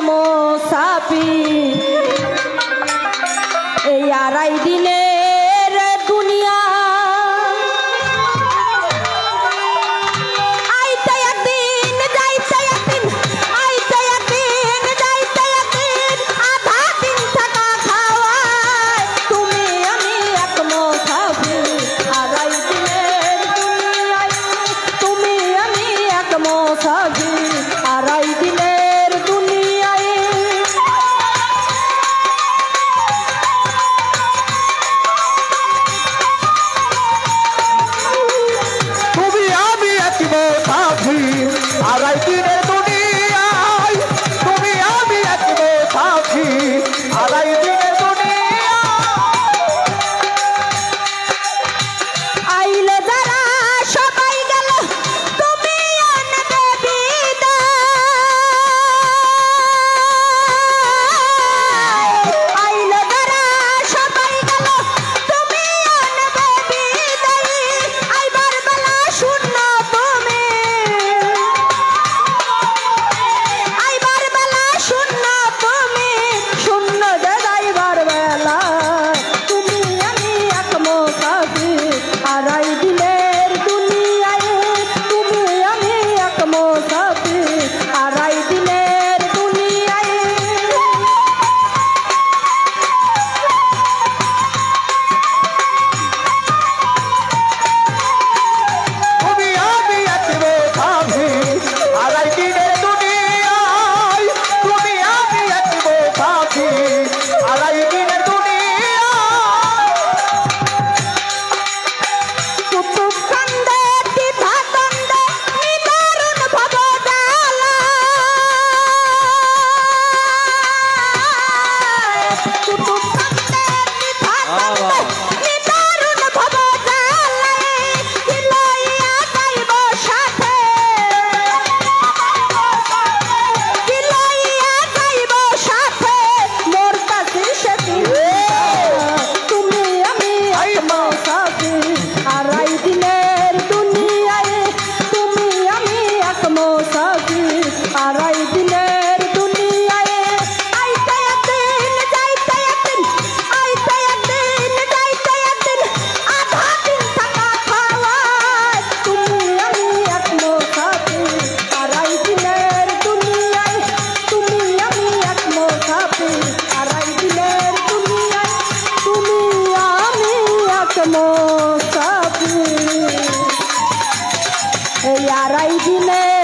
মোসাফির এই আড়াই দিনের দুনিয়া আইতে একদিন যাইতে একদিন আইতে একদিন যাইতে একদিন আধা দিন থাকা খাওয়ায় তুমি আমি এক মোসাফির আড়াই দিনের দুনিয়ায় তুমি আমি এক মোসাফির আড়াই দিনের দুনিয়ায় তুমি আমি এক মোসাফির আড়াই দিনের দুনিয়ায় তুমি আমি এক মোসাফির আড়াই দিনের দুনিয়ায় আইলো যারা সবাই গেল তুমি আনবে বিদায় আইলো যারা সবাই গেল তুমি আনবে বিদায় আইবার বেলা শূন্য তুমি আইবার বেলা শূন্য তুমি শূন্য যে যাইবার বেলা তুমি আমি এক মোসাফির আড়াই দিনের দুনিয়ায় তুমি আমি এক মোসাফির আড়াই দিনের দুনিয়ায় তুমি আমি এক মোসাফির আড়াই দিনের দুনিয়ায় তুমি আমি এক মোসাফির আড়াই দিনের দুনিয়ায় কুতুব কান্দে দ্বিধা দ্বন্দ্বে নিবারণ ভবজালায় কুতুব কান্দে দ্বিধা দ্বন্দ্বে নিবারণ ভবজালায় কি লইয়া যাইব সাথে কি লইয়া যাইব সাথে মোর কাছে সেদিন তুমি আমি এক মোসাফির আড়াই দিনের দুনিয়ায় তুমি আমি এক মোসাফির আড়াই দিনের দুনিয়ায় আইতে একদিন যাইতে একদিন আইতে একদিন যাইতে একদিন আধা দিন থাকা খাওয়ায় তুমি আমি এক মোসাফির আড়াই দিনের দুনিয়ায় তুমি আমি এক মোসাফির আড়াই দিনের দুনিয়ায় তুমি আমি এক মোসাফির এই আড়াই দিনের